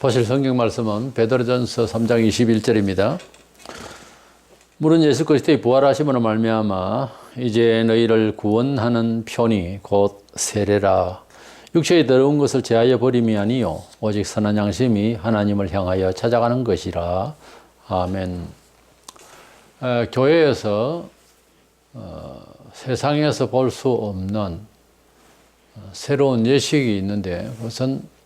보실 성경 말씀은 베드로전서 3장 21절입니다. 물은 예수 그리스도의 부활하심으로 말미암아 이제 너희를 구원하는 편이 곧 세례라. 육체의 더러운 것을 제하여 버림이 아니요 오직 선한 양심이 하나님을 향하여 찾아가는 것이라. 아멘. 교회에서 세상에서 볼 수 없는 새로운 예식이 있는데 그것은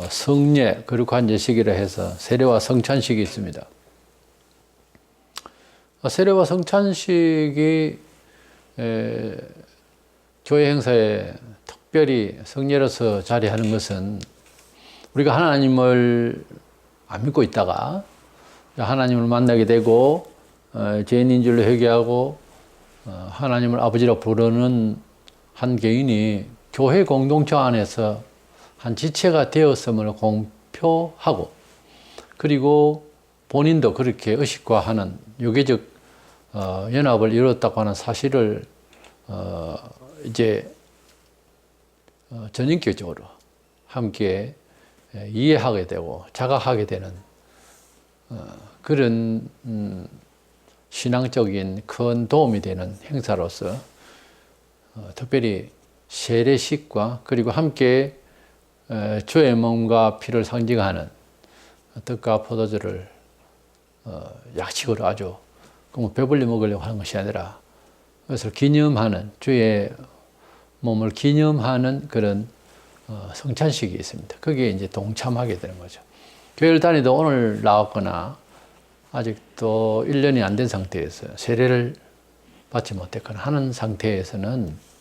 성례, 거룩한 예식이라 해서 세례와 성찬식이 있습니다. 세례와 성찬식이 교회 행사에 특별히 성례로서 자리하는 것은 우리가 하나님을 안 믿고 있다가 하나님을 만나게 되고 죄인인 줄로 회개하고 하나님을 아버지라 부르는 한 개인이 교회 공동체 안에서 한 지체가 되었음을 공표하고 그리고 본인도 그렇게 의식화하는 유교적 연합을 이뤘다고 하는 사실을 이제 전인격적으로 함께 이해하게 되고 자각하게 되는 그런 신앙적인 큰 도움이 되는 행사로서 특별히 세례식과 그리고 함께 주의 몸과 피를 상징하는 떡과 포도주를 약식으로 아주 배불리 먹으려고 하는 것이 아니라 그것을 기념하는 주의 몸을 기념하는 그런 성찬식이 있습니다. 거기에 이제 동참하게 되는 거죠. 교회를 다니도 오늘 나왔거나 아직도 1년이 안 된 상태에서 세례를 받지 못했거나 하는 상태에서는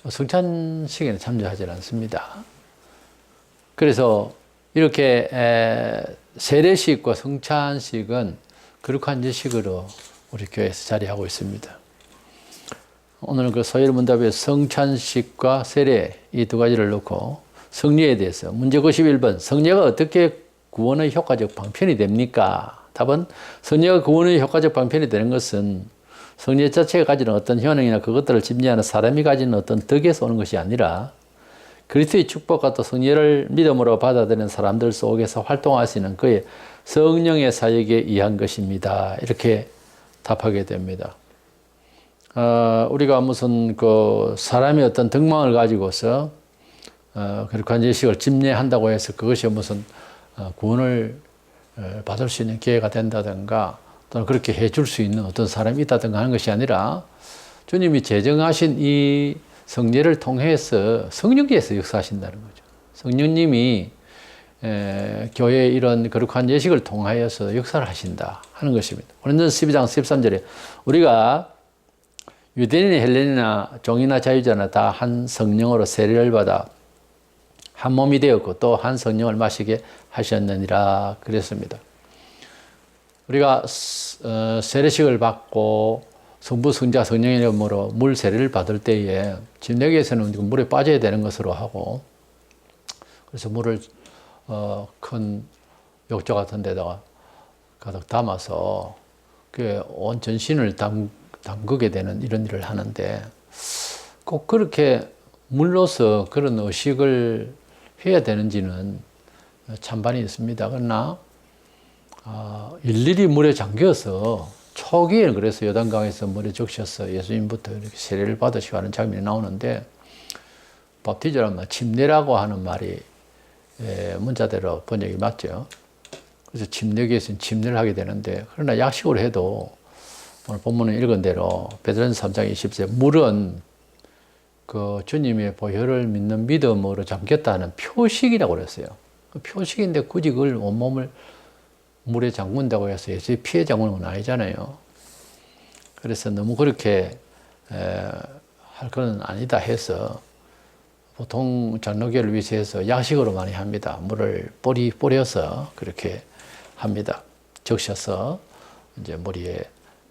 성찬식에는 참여하지 않습니다. 그래서 이렇게 세례식과 성찬식은 거룩한 예식으로 우리 교회에서 자리하고 있습니다. 오늘은 그 서열문답에 성찬식과 세례 이 두 가지를 놓고 성례에 대해서 문제 91번 성례가 어떻게 구원의 효과적 방편이 됩니까? 답은 성례가 구원의 효과적 방편이 되는 것은 성례 자체가 가지는 어떤 효능이나 그것들을 집례하는 사람이 가지는 어떤 덕에서 오는 것이 아니라 그리스도의 축복과 또 성례를 믿음으로 받아들이는 사람들 속에서 활동하시는 그의 성령의 사역에 의한 것입니다. 이렇게 답하게 됩니다. 우리가 무슨 그 사람이 어떤 덕망을 가지고서 거룩한 예식을 집례한다고 해서 그것이 무슨 구원을 받을 수 있는 기회가 된다든가 또는 그렇게 해줄 수 있는 어떤 사람이 있다든가 하는 것이 아니라 주님이 제정하신 이 성례를 통해서 성령께서 역사하신다는 거죠. 성령님이 교회의 이런 거룩한 예식을 통하여서 역사를 하신다 하는 것입니다. 고린도전서 12장 13절에 우리가 유대인이나 헬레인이나 종이나 자유자나 다 한 성령으로 세례를 받아 한 몸이 되었고 또 한 성령을 마시게 하셨느니라 그랬습니다. 우리가 세례식을 받고 성부, 성자, 성령의 이름으로 물 세례를 받을 때에 집례교에서는 물에 빠져야 되는 것으로 하고 그래서 물을 큰 욕조 같은 데다가 가득 담아서 온 전신을 담그게 되는 이런 일을 하는데 꼭 그렇게 물로서 그런 의식을 해야 되는지는 찬반이 있습니다. 그러나 일일이 물에 잠겨서 초기에는 그래서 요단강에서 물에 적셔서 예수님부터 이렇게 세례를 받으시고 하는 장면이 나오는데 밥티저라면 침례라고 하는 말이 문자대로 번역이 맞죠. 그래서 침례교에서는 침례를 하게 되는데 그러나 약식으로 해도 오늘 본문에 읽은 대로 베드로전서 3장 20절 물은 그 주님의 보혈을 믿는 믿음으로 잠겼다는 표식이라고 그랬어요. 그 표식인데 굳이 그걸 온몸을 물에 잠근다고 해서 예수의 피에 잠그는 건 아니잖아요. 그래서 너무 그렇게 할 건 아니다 해서 보통 장로교를 위해서 약식으로 많이 합니다. 물을 뿌려서 그렇게 합니다. 적셔서 이제 머리에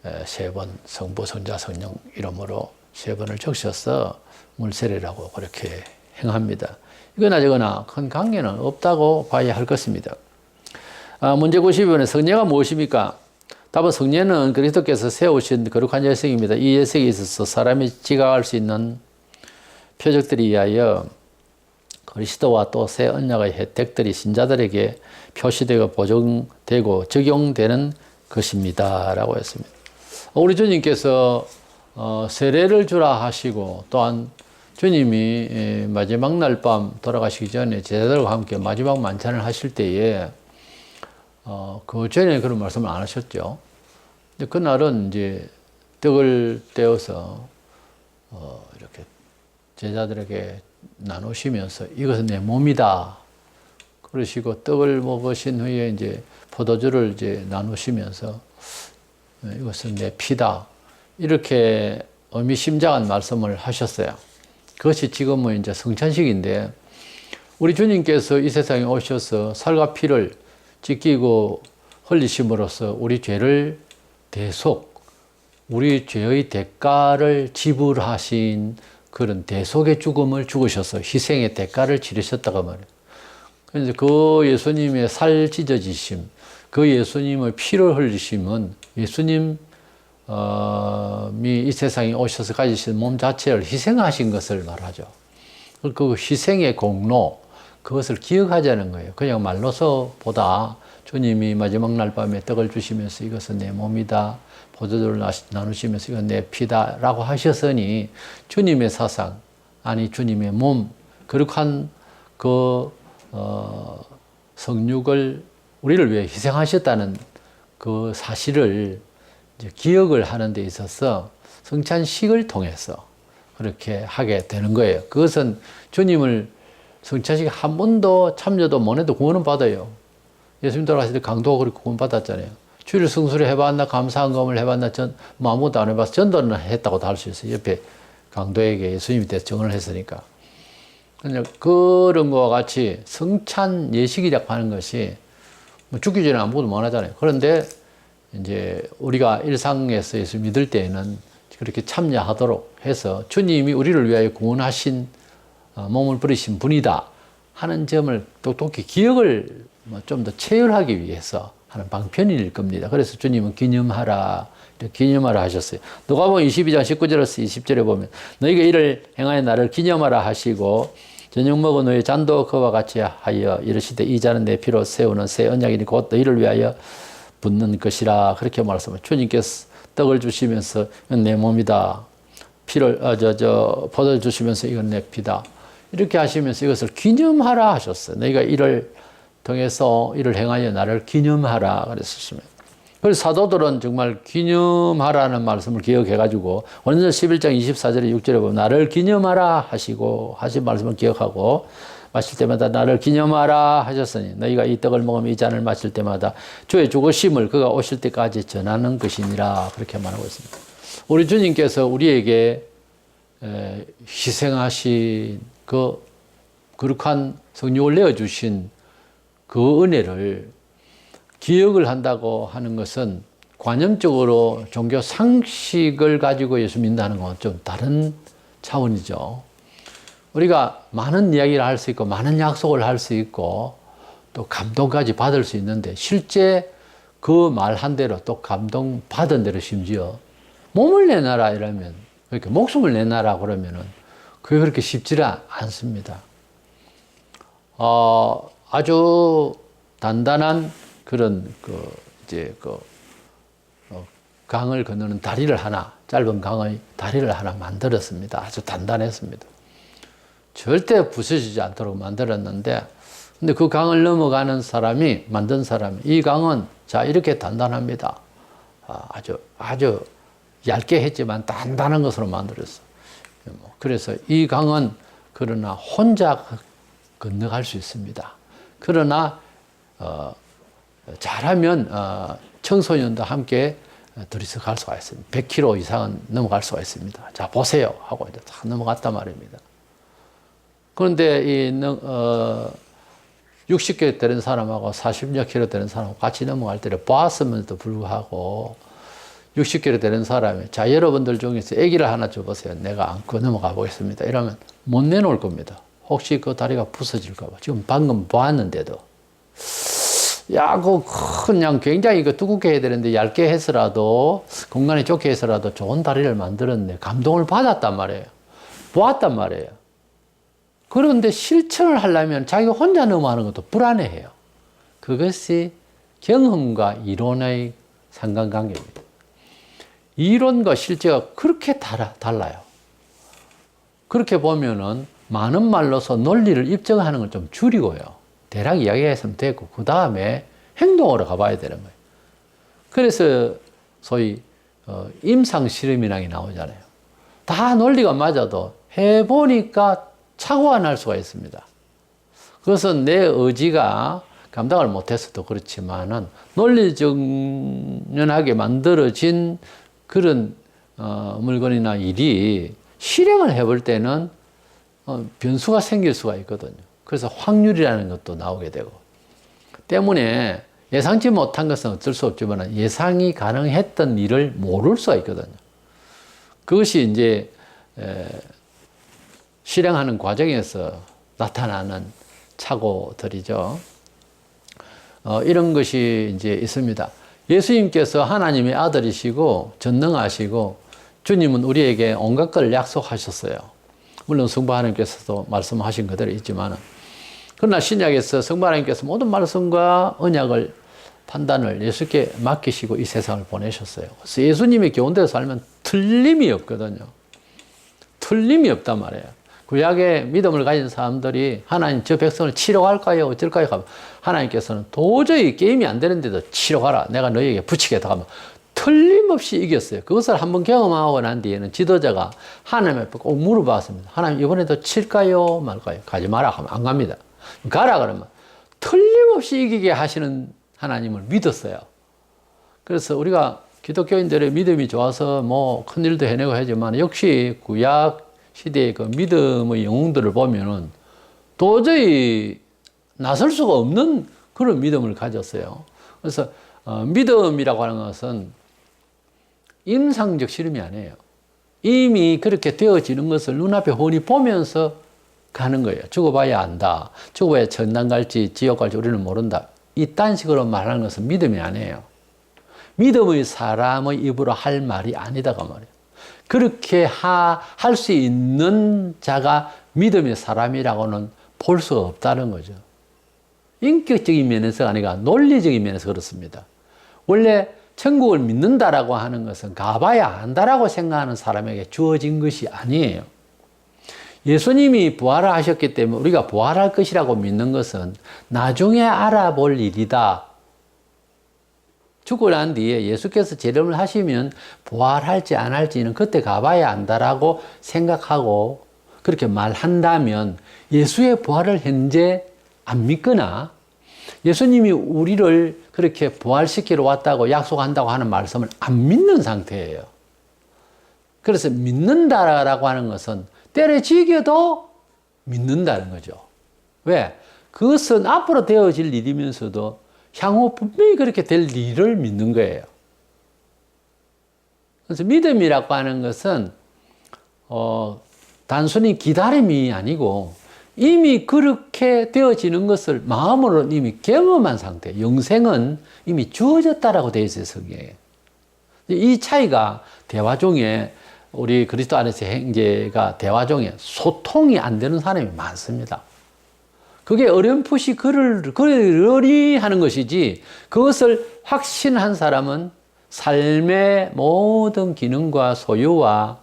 3번 성부, 성자, 성령 이름으로 3번을 적셔서 물세례라고 그렇게 행합니다. 이거나 저거나 큰 관계는 없다고 봐야 할 것입니다. 문제 92번에 성례가 무엇입니까? 답은 성례는 그리스도께서 세우신 거룩한 예식입니다. 이 예식에 있어서 사람이 지각할 수 있는 표적들에 의하여 그리스도와 또 새 언약의 혜택들이 신자들에게 표시되고 보정되고 적용되는 것입니다. 라고 했습니다. 우리 주님께서 세례를 주라 하시고 또한 주님이 마지막 날 밤 돌아가시기 전에 제자들과 함께 마지막 만찬을 하실 때에 그 전에 그런 말씀을 안 하셨죠. 근데 그날은 이제 떡을 떼어서 이렇게 제자들에게 나누시면서 이것은 내 몸이다. 그러시고 떡을 먹으신 후에 이제 포도주를 이제 나누시면서 이것은 내 피다. 이렇게 의미심장한 말씀을 하셨어요. 그것이 지금은 이제 성찬식인데 우리 주님께서 이 세상에 오셔서 살과 피를 지키고 흘리심으로써 우리 죄를 대속, 우리 죄의 대가를 지불하신 그런 대속의 죽음을 죽으셔서 희생의 대가를 치르셨다고 말해요. 그래서 그 예수님의 살 찢어지심, 그 예수님의 피를 흘리심은 예수님이 이 세상에 오셔서 가지신 몸 자체를 희생하신 것을 말하죠. 그 희생의 공로, 그것을 기억하자는 거예요. 그냥 말로서보다 주님이 마지막 날 밤에 떡을 주시면서 이것은 내 몸이다. 포도주를 나누시면서 이건 내 피다. 라고 하셨으니 주님의 사상, 아니 주님의 몸, 거룩한 그 성육을 우리를 위해 희생하셨다는 그 사실을 이제 기억을 하는 데 있어서 성찬식을 통해서 그렇게 하게 되는 거예요. 그것은 주님을 성찬식에 한 번도 참여도 못 해도 구원은 받아요. 예수님 돌아가실 때 강도가 그렇게 구원 받았잖아요. 주일 성수를 해봤나, 감사한금을 해봤나, 아무것도 안 해봐서 전도는 했다고도 할 수 있어요. 옆에 강도에게 예수님이 대해서 증언을 했으니까. 그런 것과 같이 성찬 예식이라고 하는 것이 뭐 죽기 전에 아무것도 못 하잖아요. 그런데 이제 우리가 일상에서 예수 믿을 때에는 그렇게 참여하도록 해서 주님이 우리를 위하여 구원하신 몸을 버리신 분이다 하는 점을 똑똑히 기억을 좀 더 체열하기 위해서 하는 방편일 겁니다. 그래서 주님은 기념하라, 기념하라 하셨어요. 누가복음 22장 19절에서 20절에 보면 너희가 이를 행하여 나를 기념하라 하시고 저녁 먹은 후에 잔도 그와 같이 하여 이르시되 이 잔은 내 피로 세우는 새 언약이니 곧 너희를 위하여 붓는 것이라 그렇게 말씀하셨어요. 주님께서 떡을 주시면서 이건 내 몸이다. 피를 포도를 주시면서 이건 내 피다. 이렇게 하시면서 이것을 기념하라 하셨어요. 너희가 이를 통해서 이를 행하여 나를 기념하라 그랬었습니다. 그래서 사도들은 정말 기념하라는 말씀을 기억해가지고 원전 11장 24절에 6절에 보면 나를 기념하라 하시고 하신 말씀을 기억하고 마실 때마다 나를 기념하라 하셨으니 너희가 이 떡을 먹으면 이 잔을 마실 때마다 주의 죽으심을 그가 오실 때까지 전하는 것이니라 그렇게 말하고 있습니다. 우리 주님께서 우리에게 희생하신 그 거룩한 성육을 내어주신 그 은혜를 기억을 한다고 하는 것은 관념적으로 종교 상식을 가지고 예수 믿는다는 건 좀 다른 차원이죠. 우리가 많은 이야기를 할 수 있고 많은 약속을 할 수 있고 또 감동까지 받을 수 있는데 실제 그 말 한 대로 또 감동 받은 대로 심지어 몸을 내놔라 이러면 그렇게 목숨을 내놔라 그러면은 그게 그렇게 쉽지는 않습니다. 아주 단단한 그런 강을 건너는 다리를 하나, 짧은 강의 다리를 하나 만들었습니다. 아주 단단했습니다. 절대 부서지지 않도록 만들었는데, 근데 그 강을 넘어가는 사람이, 만든 사람이, 이 강은 자, 이렇게 단단합니다. 아주 얇게 했지만 단단한 것으로 만들었어. 그래서 이 강은 그러나 혼자 건너갈 수 있습니다. 그러나 잘하면 청소년도 함께 둘이서 갈 수가 있습니다. 100km 이상은 넘어갈 수가 있습니다. 자 보세요 하고 이제 다 넘어갔단 말입니다. 그런데 이 60km 되는 사람하고 40여 km 되는 사람하고 같이 넘어갈 때를 보았음에도 불구하고 60km 되는 사람이 자 여러분들 중에서 아기를 하나 줘보세요. 내가 안고 넘어가 보겠습니다. 이러면 못 내놓을 겁니다. 혹시 그 다리가 부서질까 봐. 지금 방금 보았는데도. 야, 그냥 굉장히 두껍게 해야 되는데 얇게 해서라도, 공간이 좁게 해서라도 좋은 다리를 만들었네. 감동을 받았단 말이에요. 보았단 말이에요. 그런데 실천을 하려면 자기가 혼자 넘어가는 것도 불안해해요. 그것이 경험과 이론의 상관관계입니다. 이론과 실제가 그렇게 달라요. 그렇게 보면은 많은 말로서 논리를 입증하는 걸 좀 줄이고요. 대략 이야기했으면 되고, 그 다음에 행동으로 가봐야 되는 거예요. 그래서 소위 임상실험이라는 게 나오잖아요. 다 논리가 맞아도 해보니까 착오가 날 수가 있습니다. 그것은 내 의지가 감당을 못해서도 그렇지만은 논리정연하게 만들어진 그런 물건이나 일이 실행을 해볼 때는 변수가 생길 수가 있거든요. 그래서 확률이라는 것도 나오게 되고, 때문에 예상치 못한 것은 어쩔 수 없지만 예상이 가능했던 일을 모를 수가 있거든요. 그것이 이제 실행하는 과정에서 나타나는 착오들이죠. 이런 것이 이제 있습니다. 예수님께서 하나님의 아들이시고 전능하시고 주님은 우리에게 온갖 걸 약속하셨어요. 물론 성부 하나님께서도 말씀하신 그대로 있지만, 그러나 신약에서 성부 하나님께서 모든 말씀과 언약을 판단을 예수께 맡기시고 이 세상을 보내셨어요. 그래서 예수님의 교훈대로 살면 틀림이 없거든요. 틀림이 없단 말이에요. 구약의 믿음을 가진 사람들이 하나님 저 백성을 치러 갈까요? 어쩔까요? 하면 하나님께서는 도저히 게임이 안 되는데도 치러 가라. 내가 너희에게 붙이겠다 하면 틀림없이 이겼어요. 그것을 한번 경험하고 난 뒤에는 지도자가 하나님 앞에 꼭 물어봤습니다. 하나님 이번에도 칠까요? 말까요? 가지 마라 하면 안 갑니다. 가라 그러면 틀림없이 이기게 하시는 하나님을 믿었어요. 그래서 우리가 기독교인들의 믿음이 좋아서 뭐 큰일도 해내고 하지만 역시 구약 시대의 그 믿음의 영웅들을 보면은 도저히 나설 수가 없는 그런 믿음을 가졌어요. 그래서 믿음이라고 하는 것은 임상적 실험이 아니에요. 이미 그렇게 되어지는 것을 눈앞에 훤히 보면서 가는 거예요. 죽어봐야 안다. 죽어봐야 천당 갈지 지옥 갈지 우리는 모른다. 이딴 식으로 말하는 것은 믿음이 아니에요. 믿음의 사람의 입으로 할 말이 아니다가 말이에요. 그렇게 할 수 있는 자가 믿음의 사람이라고는 볼 수가 없다는 거죠. 인격적인 면에서가 아니라 논리적인 면에서 그렇습니다. 원래 천국을 믿는다라고 하는 것은 가봐야 안다라고 생각하는 사람에게 주어진 것이 아니에요. 예수님이 부활을 하셨기 때문에 우리가 부활할 것이라고 믿는 것은 나중에 알아볼 일이다. 죽고 난 뒤에 예수께서 재림을 하시면 부활할지 안 할지는 그때 가봐야 안다라고 생각하고 그렇게 말한다면 예수의 부활을 현재 안 믿거나 예수님이 우리를 그렇게 부활시키러 왔다고 약속한다고 하는 말씀을 안 믿는 상태예요. 그래서 믿는다라고 하는 것은 때려치기도 믿는다는 거죠. 왜? 그것은 앞으로 되어질 일이면서도 향후 분명히 그렇게 될 일을 믿는 거예요. 그래서 믿음이라고 하는 것은 단순히 기다림이 아니고 이미 그렇게 되어지는 것을 마음으로 이미 경험한 상태. 영생은 이미 주어졌다라고 되어 있어요, 성경에. 이 차이가 대화 중에 우리 그리스도 안에서 형제가 대화 중에 소통이 안 되는 사람이 많습니다. 그게 어렴풋이 그러리 하는 것이지 그것을 확신한 사람은 삶의 모든 기능과 소유와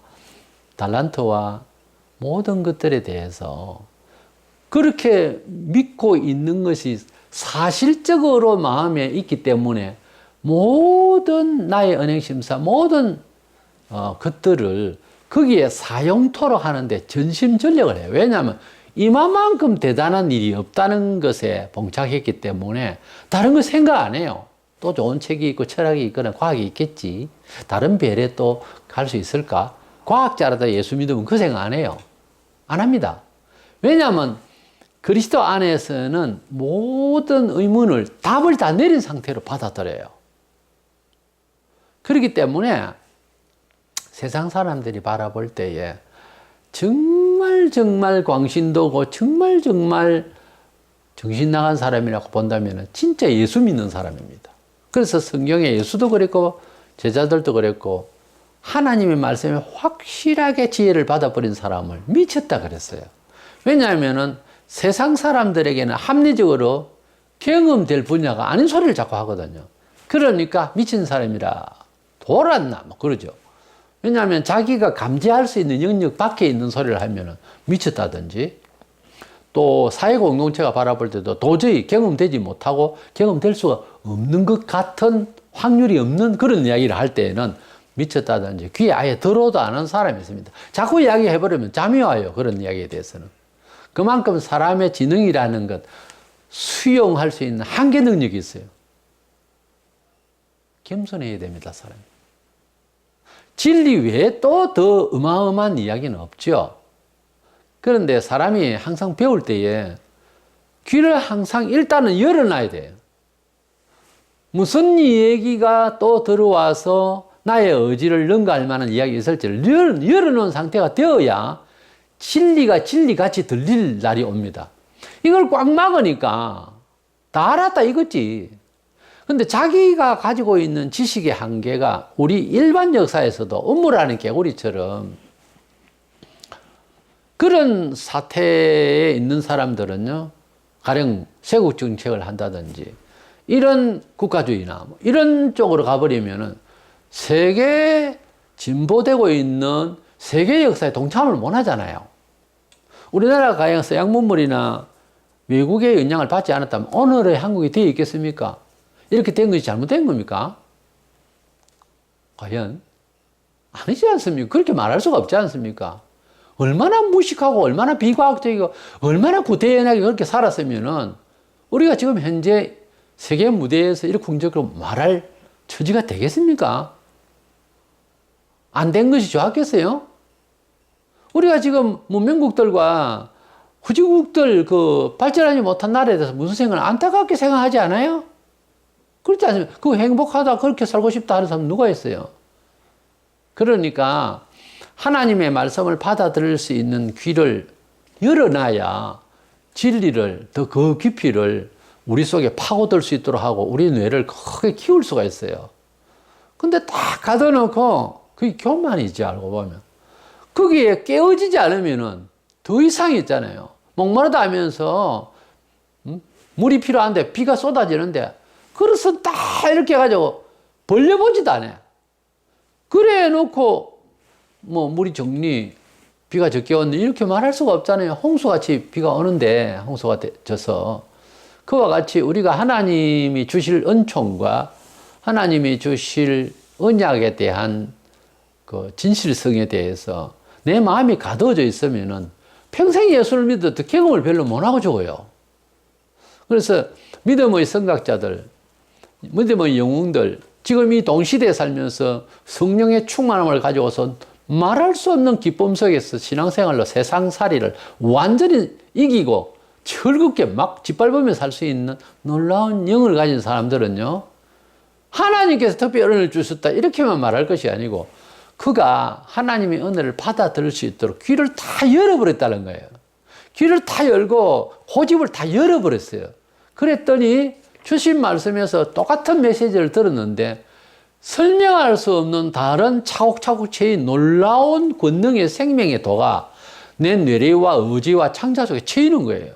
달란트와 모든 것들에 대해서 그렇게 믿고 있는 것이 사실적으로 마음에 있기 때문에 모든 나의 언행심사, 모든 것들을 거기에 사용토록 하는데 전심전력을 해요. 왜냐하면 이만큼 대단한 일이 없다는 것에 봉착했기 때문에 다른 거 생각 안 해요. 또 좋은 책이 있고 철학이 있거나 과학이 있겠지. 다른 별에 또 갈 수 있을까? 과학자라도 예수 믿으면 그 생각 안 해요. 안 합니다. 왜냐하면 그리스도 안에서는 모든 의문을 답을 다 내린 상태로 받아들여요. 그렇기 때문에 세상 사람들이 바라볼 때에 정말 광신도고 정말 정신 나간 사람이라고 본다면 진짜 예수 믿는 사람입니다. 그래서 성경에 예수도 그랬고 제자들도 그랬고 하나님의 말씀에 확실하게 지혜를 받아버린 사람을 미쳤다 그랬어요. 왜냐하면은 세상 사람들에게는 합리적으로 경험될 분야가 아닌 소리를 자꾸 하거든요. 그러니까 미친 사람이라 돌았나 뭐 그러죠. 왜냐하면 자기가 감지할 수 있는 영역 밖에 있는 소리를 하면은 미쳤다든지, 또 사회 공동체가 바라볼 때도 도저히 경험되지 못하고 경험될 수가 없는 것 같은, 확률이 없는 그런 이야기를 할 때에는 미쳤다든지 귀에 아예 들어오도 않은 사람이 있습니다. 자꾸 이야기해버리면 잠이 와요. 그런 이야기에 대해서는. 그만큼 사람의 지능이라는 것, 수용할 수 있는 한계 능력이 있어요. 겸손해야 됩니다, 사람이. 진리 외에 또 더 어마어마한 이야기는 없죠. 그런데 사람이 항상 배울 때에 귀를 항상 일단은 열어놔야 돼요. 무슨 얘기가 또 들어와서 나의 의지를 능가할 만한 이야기가 있을지를 열어놓은 상태가 되어야 진리가 진리같이 들릴 날이 옵니다. 이걸 꽉 막으니까 다 알았다 이거지. 근데 자기가 가지고 있는 지식의 한계가 우리 일반 역사에서도 업무라는 개구리처럼 그런 사태에 있는 사람들은요, 가령 세국 정책을 한다든지 이런 국가주의나 뭐 이런 쪽으로 가버리면은 세계 진보되고 있는 세계 역사에 동참을 못 하잖아요. 우리나라가 가령 서양 문물이나 외국의 영향을 받지 않았다면 오늘의 한국이 되어 있겠습니까? 이렇게 된 것이 잘못된 겁니까? 과연? 아니지 않습니까? 그렇게 말할 수가 없지 않습니까? 얼마나 무식하고 얼마나 비과학적이고 얼마나 구태연하게 그렇게 살았으면은 우리가 지금 현재 세계 무대에서 이렇게 공적으로 말할 처지가 되겠습니까? 안 된 것이 좋았겠어요? 우리가 지금 문명국들과 후진국들 그 발전하지 못한 나라에 대해서 무슨 생각을 안타깝게 생각하지 않아요? 그렇지 않습니까? 그 행복하다, 그렇게 살고 싶다 하는 사람 누가 있어요? 그러니까 하나님의 말씀을 받아들일 수 있는 귀를 열어놔야 진리를 더 그 깊이를 우리 속에 파고들 수 있도록 하고 우리 뇌를 크게 키울 수가 있어요. 근데 딱 가둬놓고 그게 교만이지, 알고 보면. 거기에 깨어지지 않으면은 더 이상 있잖아요. 목마르다 하면서 물이 필요한데 비가 쏟아지는데 그릇은 딱 이렇게 해가지고 벌려보지도 않아요. 그래 놓고 뭐 물이 적니, 비가 적게 왔는데 이렇게 말할 수가 없잖아요. 홍수같이 비가 오는데 홍수가 져서. 그와 같이 우리가 하나님이 주실 은총과 하나님이 주실 언약에 대한 그 진실성에 대해서 내 마음이 가둬져 있으면은 평생 예수를 믿어도 경험을 별로 못하고 죽어요. 그래서 믿음의 선각자들, 믿음의 영웅들, 지금 이 동시대에 살면서 성령의 충만함을 가지고서 말할 수 없는 기쁨 속에서 신앙생활로 세상살이를 완전히 이기고 즐겁게 막 짓밟으며 살 수 있는 놀라운 영을 가진 사람들은요, 하나님께서 특별히 은혜를 주셨다 이렇게만 말할 것이 아니고 그가 하나님의 은혜를 받아들일 수 있도록 귀를 다 열어버렸다는 거예요. 귀를 다 열고 고집을 다 열어버렸어요. 그랬더니 주신 말씀에서 똑같은 메시지를 들었는데 설명할 수 없는 다른 차곡차곡 채인 놀라운 권능의 생명의 도가 내 뇌리와 의지와 창자 속에 채이는 거예요.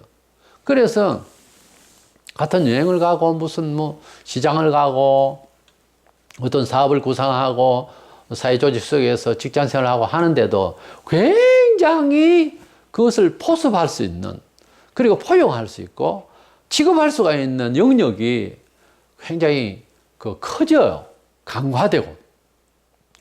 그래서 같은 여행을 가고 무슨 뭐 시장을 가고 어떤 사업을 구상하고 사회조직 속에서 직장생활을 하고 하는데도 굉장히 그것을 포섭할 수 있는, 그리고 포용할 수 있고 취급할 수가 있는 영역이 굉장히 커져요. 강화되고.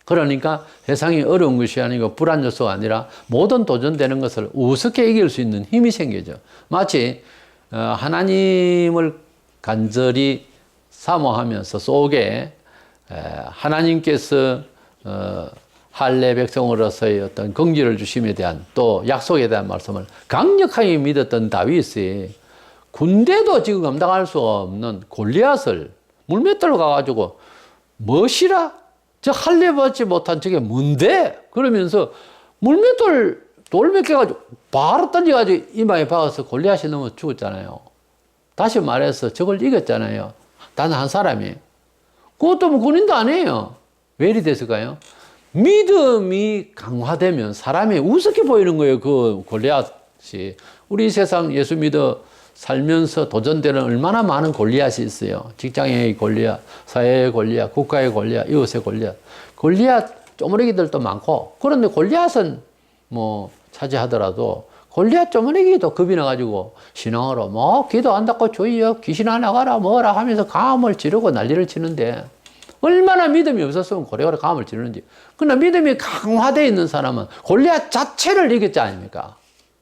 그러니까 세상이 어려운 것이 아니고 불안 요소가 아니라 모든 도전되는 것을 우습게 이길 수 있는 힘이 생기죠. 마치 하나님을 간절히 사모하면서 속에 하나님께서 할례 백성으로서의 어떤 긍지를 주심에 대한 또 약속에 대한 말씀을 강력하게 믿었던 다윗이 군대도 지금 감당할 수 없는 골리앗을 물맷돌로 가가지고 무엇이라? 저 할례 받지 못한 저게 뭔데? 그러면서 물맷돌 돌 몇 개 가지고 바로 던져가지고 이마에 박아서 골리앗이 넘어 죽었잖아요. 다시 말해서 저걸 이겼잖아요. 단 한 사람이. 그것도 뭐 군인도 아니에요. 왜 이리 됐을까요? 믿음이 강화되면 사람이 우습게 보이는 거예요. 그 골리앗 것이 우리 세상 예수 믿어 살면서 도전되는 얼마나 많은 골리앗이 있어요. 직장의 골리앗, 사회의 골리앗, 국가의 골리앗, 이웃의 골리앗. 골리앗 쪼무레기들도 많고, 그런데 골리앗은 뭐 차지하더라도 골리앗 쪼무레기도 겁이 나가지고 신앙으로 뭐 기도한다고 주여 귀신아 나가라 뭐라 하면서 감을 지르고 난리를 치는데, 얼마나 믿음이 없었으면 고래고래 감을 지르는지. 그러나 믿음이 강화되어 있는 사람은 골리앗 자체를 이겼지 아닙니까?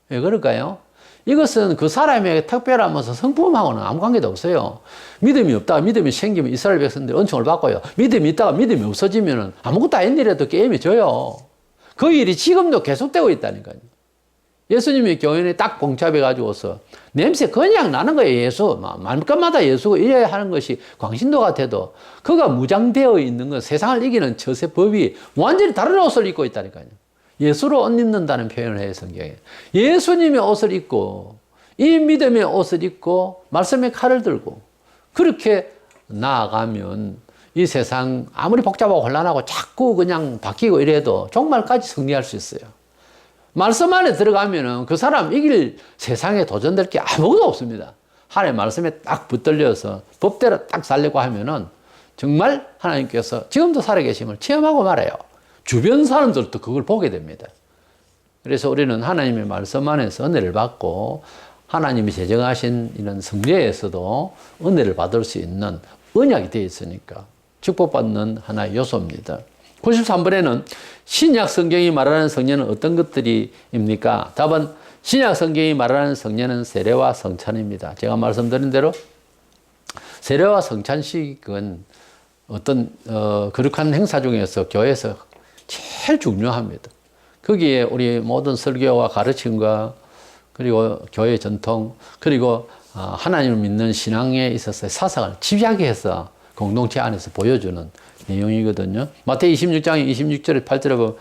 왜 그럴까요? 이것은 그 사람에게 특별하면서 성품하고는 아무 관계도 없어요. 믿음이 없다가 믿음이 생기면 이스라엘 백성들이 은총을 받고요. 믿음이 있다가 믿음이 없어지면 아무것도 아닌 일에도 게임이 져요. 그 일이 지금도 계속되고 있다니까요. 예수님이 교인에 딱 봉잡해가지고서 냄새 그냥 나는 거예요. 예수. 말끝마다 예수고 이래야 하는 것이 광신도 같아도 그가 무장되어 있는 건 세상을 이기는 처세 법이 완전히 다른 옷을 입고 있다니까요. 예수로 옷 입는다는 표현을 해요, 성경에. 예수님의 옷을 입고, 이 믿음의 옷을 입고, 말씀의 칼을 들고, 그렇게 나아가면 이 세상 아무리 복잡하고 혼란하고 자꾸 그냥 바뀌고 이래도 종말까지 승리할 수 있어요. 말씀 안에 들어가면은 그 사람 이길 세상에 도전될 게 아무것도 없습니다. 하나님의 말씀에 딱 붙들려서 법대로 딱 살려고 하면은 정말 하나님께서 지금도 살아계심을 체험하고 말아요. 주변 사람들도 그걸 보게 됩니다. 그래서 우리는 하나님의 말씀 안에서 은혜를 받고 하나님이 제정하신 이런 성례에서도 은혜를 받을 수 있는 언약이 되어 있으니까 축복받는 하나의 요소입니다. 93번에는 신약 성경이 말하는 성례는 어떤 것들입니까? 답은 신약 성경이 말하는 성례는 세례와 성찬입니다. 제가 말씀드린 대로 세례와 성찬식은 어떤 거룩한 행사 중에서 교회에서 제일 중요합니다. 거기에 우리 모든 설교와 가르침과 그리고 교회 전통 그리고 하나님을 믿는 신앙에 있어서 사상을 집약해 해서 공동체 안에서 보여주는 내용이거든요. 마태복음 26장 26절에 8절에 보면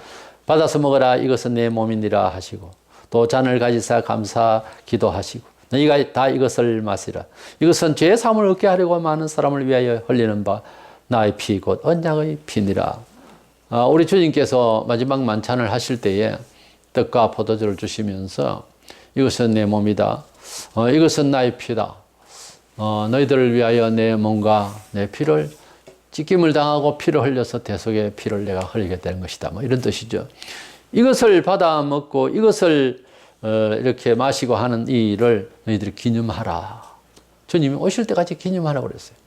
받아서 먹어라 이것은 내 몸이니라 하시고 또 잔을 가지사 감사 기도하시고 너희가 다 이것을 마시라 이것은 죄 사함을 얻게 하려고 많은 사람을 위하여 흘리는 바 나의 피 곧 언약의 피니라. 우리 주님께서 마지막 만찬을 하실 때에 떡과 포도주를 주시면서 이것은 내 몸이다. 이것은 나의 피다. 너희들을 위하여 내 몸과 내 피를 찢김을 당하고 피를 흘려서 대속의 피를 내가 흘리게 되는 것이다. 뭐 이런 뜻이죠. 이것을 받아 먹고 이것을 이렇게 마시고 하는 이 일을 너희들이 기념하라. 주님이 오실 때까지 기념하라고 그랬어요.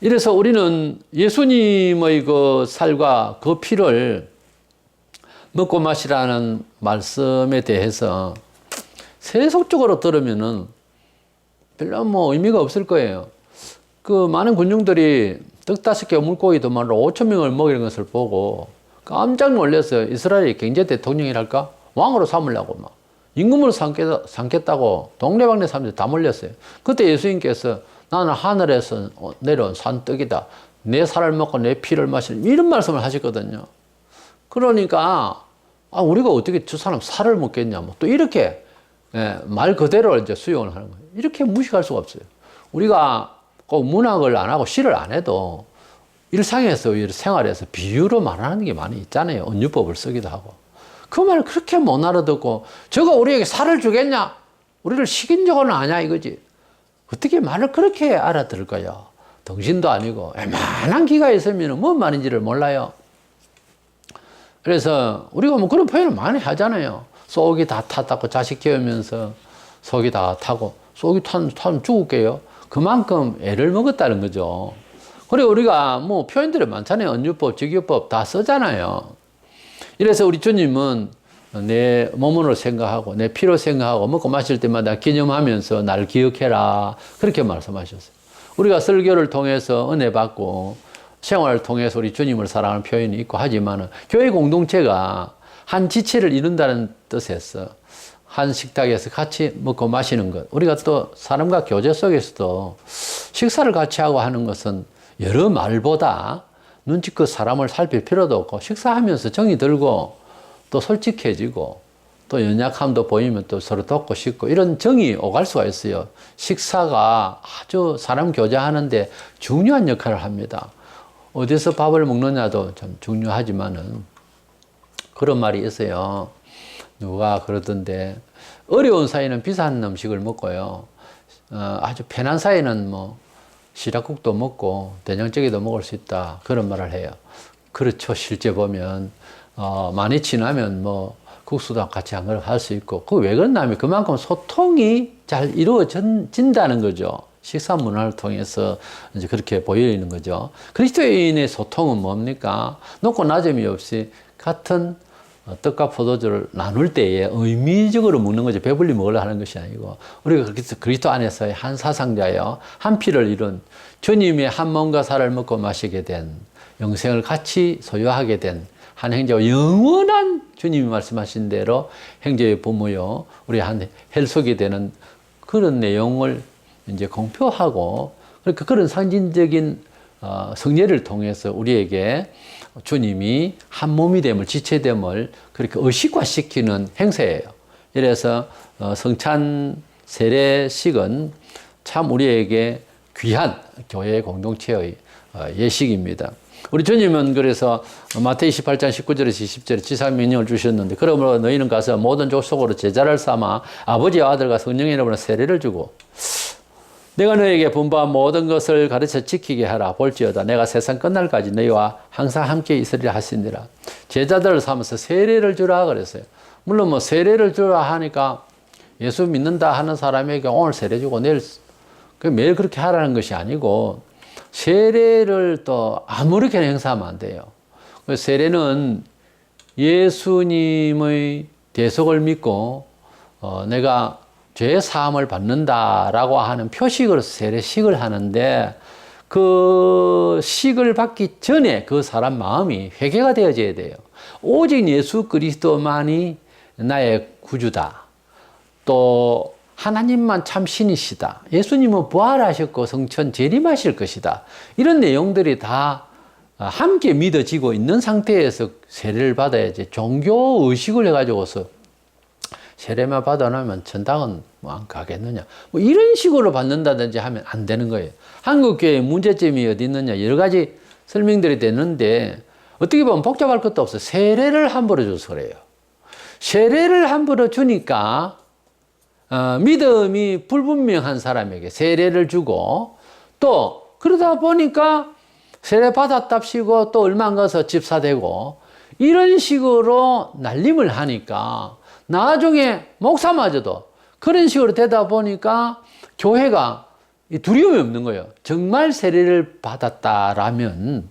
이래서 우리는 예수님의 그 살과 그 피를 먹고 마시라는 말씀에 대해서 세속적으로 들으면은 별로 뭐 의미가 없을 거예요. 그 많은 군중들이 떡 5개 물고기 도 말로 5,000명을 먹이는 것을 보고 깜짝 놀랐어요. 이스라엘이 경제 대통령이랄까? 왕으로 삼으려고 막 임금으로 삼겠다고 동네방네 사람들이 다 몰렸어요. 그때 예수님께서 나는 하늘에서 내려온 산떡이다. 내 살을 먹고 내 피를 마시는 이런 말씀을 하셨거든요. 그러니까 우리가 어떻게 저 사람 살을 먹겠냐 뭐 또 이렇게 말 그대로 이제 수용을 하는 거예요. 이렇게 무식할 수가 없어요. 우리가 꼭 문학을 안 하고 시를 안 해도 일상에서 생활에서 비유로 말하는 게 많이 있잖아요. 은유법을 쓰기도 하고. 그 말을 그렇게 못 알아듣고 저거 우리에게 살을 주겠냐? 우리를 식인 적은 아냐 이거지. 어떻게 말을 그렇게 알아들을까요? 덩신도 아니고 웬만한 기가 있으면 뭔 말인지를 몰라요. 그래서 우리가 뭐 그런 표현을 많이 하잖아요. 속이 다 탔다고 자식 키우면서 속이 다 타고 속이 타면 죽을게요. 그만큼 애를 먹었다는 거죠. 그리고 우리가 뭐 표현들이 많잖아요. 은유법, 직유법 다 쓰잖아요. 이래서 우리 주님은 내 몸으로 생각하고 내 피로 생각하고 먹고 마실 때마다 기념하면서 날 기억해라. 그렇게 말씀하셨어요. 우리가 설교를 통해서 은혜 받고 생활을 통해서 우리 주님을 사랑하는 표현이 있고 하지만 교회 공동체가 한 지체를 이룬다는 뜻에서 한 식탁에서 같이 먹고 마시는 것. 우리가 또 사람과 교제 속에서도 식사를 같이 하고 하는 것은 여러 말보다 눈치껏 사람을 살필 필요도 없고 식사하면서 정이 들고 또 솔직해지고 또 연약함도 보이면 또 서로 돕고 싶고 이런 정이 오갈 수가 있어요. 식사가 아주 사람 교제하는데 중요한 역할을 합니다. 어디서 밥을 먹느냐도 참 중요하지만은 그런 말이 있어요. 누가 그러던데 어려운 사이는 비싼 음식을 먹고요. 아주 편한 사이는 뭐 시락국도 먹고 된장찌개도 먹을 수 있다. 그런 말을 해요. 그렇죠. 실제 보면 많이 지나면 뭐 국수도 같이 한 그릇 할 수 있고. 그 왜 그러냐면 그만큼 소통이 잘 이루어진다는 거죠. 식사 문화를 통해서 이제 그렇게 보이는 거죠. 그리스도인의 소통은 뭡니까? 높고 낮음이 없이 같은 떡과 포도주를 나눌 때에 의미적으로 먹는 거죠. 배불리 먹으려 하는 것이 아니고, 우리가 그리스도 안에서의 한 사상자요, 한 피를 이룬 주님의 한 몸과 살을 먹고 마시게 된, 영생을 같이 소유하게 된 한 형제와 영원한 주님이 말씀하신 대로 형제의 부모요, 우리 한 혈속이 되는 그런 내용을 이제 공표하고, 그러니까 그런 상징적인 성례를 통해서 우리에게 주님이 한 몸이 됨을, 지체됨을 그렇게 의식화시키는 행사예요. 이래서 성찬 세례식은 참 우리에게 귀한 교회 공동체의 예식입니다. 우리 주님은 그래서 마태이 28장 19절에서 20절에 지상 명령을 주셨는데, 그러므로 너희는 가서 모든 족속으로 제자를 삼아 아버지와 아들과 성령의 이름으로 세례를 주고 내가 너에게 분부한 모든 것을 가르쳐 지키게 하라. 볼지어다 내가 세상 끝날까지 너희와 항상 함께 있으리라 하시니라. 제자들을 삼아서 세례를 주라 그랬어요. 물론 뭐 세례를 주라 하니까 예수 믿는다 하는 사람에게 오늘 세례 주고 내일 매일 그렇게 하라는 것이 아니고, 세례를 또 아무렇게나 행사하면 안 돼요. 세례는 예수님의 대속을 믿고 내가 죄 사함을 받는다라고 하는 표식으로 세례식을 하는데, 그 식을 받기 전에 그 사람 마음이 회개가 되어져야 돼요. 오직 예수 그리스도만이 나의 구주다. 또 하나님만 참 신이시다. 예수님은 부활하셨고 성천 재림하실 것이다. 이런 내용들이 다 함께 믿어지고 있는 상태에서 세례를 받아야지, 종교 의식을 해가지고서 세례만 받아놓으면 천당은 뭐 안 가겠느냐, 뭐 이런 식으로 받는다든지 하면 안 되는 거예요. 한국교회의 문제점이 어디 있느냐, 여러 가지 설명들이 되는데 어떻게 보면 복잡할 것도 없어요. 세례를 함부로 줘서 그래요. 세례를 함부로 주니까 믿음이 불분명한 사람에게 세례를 주고, 또 그러다 보니까 세례 받았답시고 또 얼마 안 가서 집사되고 이런 식으로 날림을 하니까 나중에 목사마저도 그런 식으로 되다 보니까 교회가 두려움이 없는 거예요. 정말 세례를 받았다라면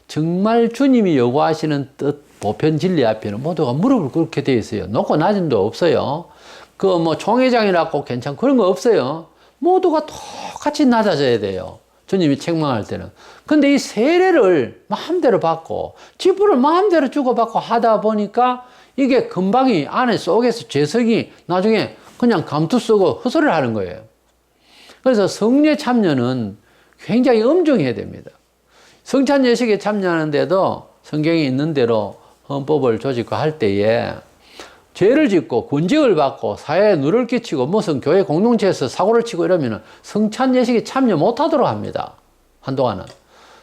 정말 주님이 요구하시는 뜻, 보편 진리 앞에는 모두가 무릎을 꿇게 되어 있어요. 높고 낮음도 없어요. 그 뭐 총회장이라고 괜찮고 그런 거 없어요. 모두가 똑같이 낮아져야 돼요. 주님이 책망할 때는. 근데 이 세례를 마음대로 받고 지푸를 마음대로 주고받고 하다 보니까 이게 금방이 안에 속에서 죄성이 나중에 그냥 감투 쓰고 헛소리를 하는 거예요. 그래서 성례 참여는 굉장히 엄중해야 됩니다. 성찬 예식에 참여하는데도 성경에 있는 대로 헌법을 조직화할 때에 죄를 짓고 군직을 받고 사회에 누를 끼치고 무슨 교회 공동체에서 사고를 치고 이러면 성찬 예식에 참여 못하도록 합니다. 한동안은.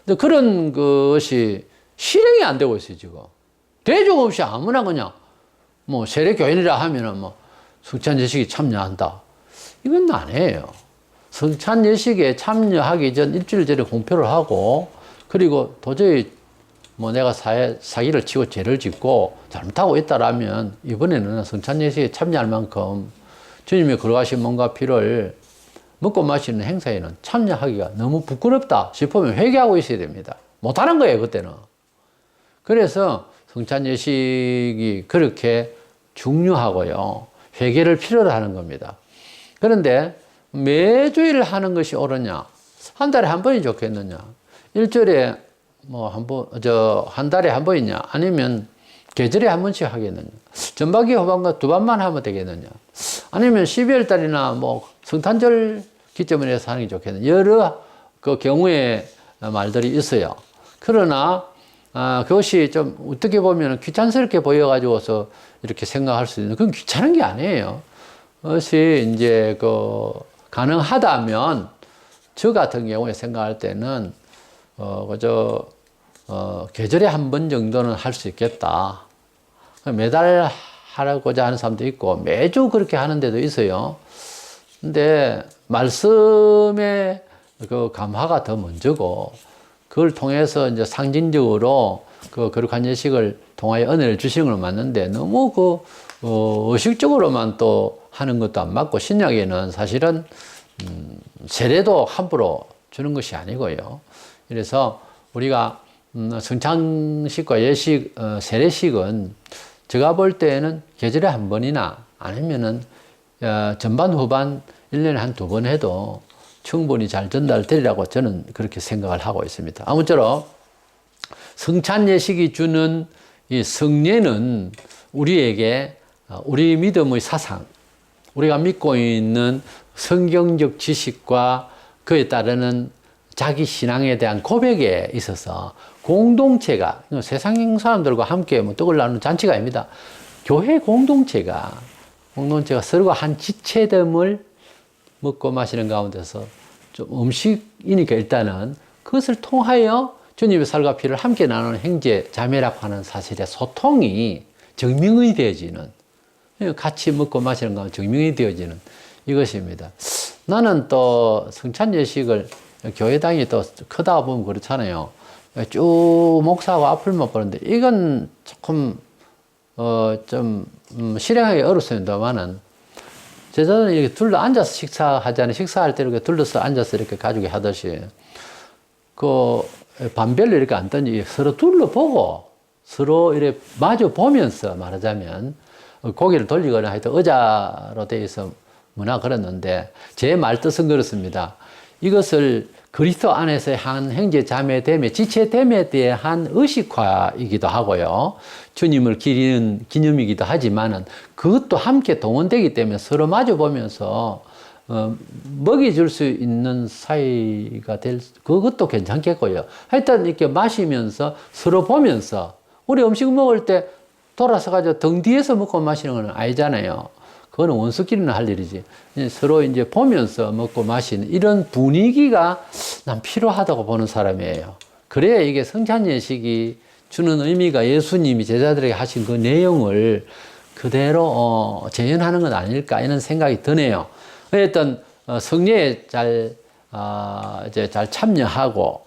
근데 그런 것이 실행이 안 되고 있어요, 지금. 대중 없이 아무나 그냥 뭐 세례교인이라 하면은 뭐 성찬 예식에 참여한다. 이건 아니에요. 성찬 예식에 참여하기 전 일주일 전에 공표를 하고, 그리고 도저히 뭐 내가 사기를 치고 죄를 짓고 잘못하고 있다라면 이번에는 성찬 예식에 참여할 만큼 주님의 걸어가신 몸과 피를 먹고 마시는 행사에는 참여하기가 너무 부끄럽다 싶으면 회개하고 있어야 됩니다. 못하는 거예요, 그때는. 그래서 성찬 예식이 그렇게 중요하고요, 회개를 필요로 하는 겁니다. 그런데 매주일 하는 것이 옳으냐, 한 달에 한 번이 좋겠느냐, 일주일에 뭐 한 달에 한 번이냐, 아니면 계절에 한 번씩 하겠느냐, 전반기 후반기 두 번만 하면 되겠느냐, 아니면 12월 달이나 뭐 성탄절 기점을 해서 하는 게 좋겠느냐, 여러 그 경우의 말들이 있어요. 그러나 그것이 좀 어떻게 보면 귀찮스럽게 보여가지고서 이렇게 생각할 수 있는, 그건 귀찮은 게 아니에요. 그것이 이제 가능하다면 저 같은 경우에 생각할 때는 계절에 한 번 정도는 할 수 있겠다. 매달 하고자 하는 사람도 있고 매주 그렇게 하는 데도 있어요. 근데 말씀의 그 감화가 더 먼저고 그걸 통해서 이제 상징적으로 그 거룩한 예식을 통하여 은혜를 주시는 건 맞는데 너무 의식적으로만 또 하는 것도 안 맞고 신약에는 사실은 세례도 함부로 주는 것이 아니고요. 그래서 우리가 성찬식과 예식, 세례식은 제가 볼 때에는 계절에 한 번이나 아니면은 전반 후반 1년에 한 2번 해도 충분히 잘 전달되리라고 저는 그렇게 생각을 하고 있습니다. 아무쪼록 성찬 예식이 주는 이 성례는 우리에게 우리 믿음의 사상, 우리가 믿고 있는 성경적 지식과 그에 따르는 자기 신앙에 대한 고백에 있어서 공동체가 세상 사람들과 함께 떡을 나누는 잔치가 아닙니다. 교회 공동체가 서로가 한 지체됨을 먹고 마시는 가운데서 좀 음식이니까 일단은 그것을 통하여 주님의 살과 피를 함께 나누는 형제 자매라고 하는 사실의 소통이 증명이 되어지는, 같이 먹고 마시는 가운데 증명이 되어지는 이것입니다. 나는 또 성찬 예식을 교회당이 또 크다 보면 그렇잖아요. 쭉 목사하고 앞을만 보는데 이건 조금 좀 실행하기 어렵습니다만은 제자들은 이렇게 둘러 앉아서 식사하잖아요. 식사할 때 이렇게 둘러서 앉아서 이렇게 가족이 하듯이 그 반별로 이렇게 앉든지 서로 둘러보고 서로 이렇게 마주 보면서 말하자면 고개를 돌리거나 하여튼 의자로 되어 있어 문화 그랬는데 제 말뜻은 그렇습니다. 이것을 그리스도 안에서의 한 형제 자매됨의 지체됨에 대한 의식화이기도 하고요. 주님을 기리는 기념이기도 하지만은 그것도 함께 동원되기 때문에 서로 마주보면서 먹여줄 수 있는 사이가 그것도 괜찮겠고요. 하여튼 이렇게 마시면서 서로 보면서 우리 음식 먹을 때 돌아서 가지고 등 뒤에서 먹고 마시는 건 아니잖아요. 그거는 원수끼리는 할 일이지. 서로 이제 보면서 먹고 마시는 이런 분위기가 난 필요하다고 보는 사람이에요. 그래야 이게 성찬 예식이 주는 의미가 예수님이 제자들에게 하신 그 내용을 그대로 재현하는 건 아닐까 이런 생각이 드네요. 어쨌든 성례에 잘 참여하고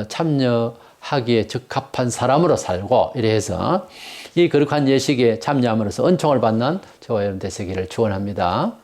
참여하기에 적합한 사람으로 살고 이래 해서 이 거룩한 예식에 참여함으로써 은총을 받는 저와 여러분 되시기를 축원합니다.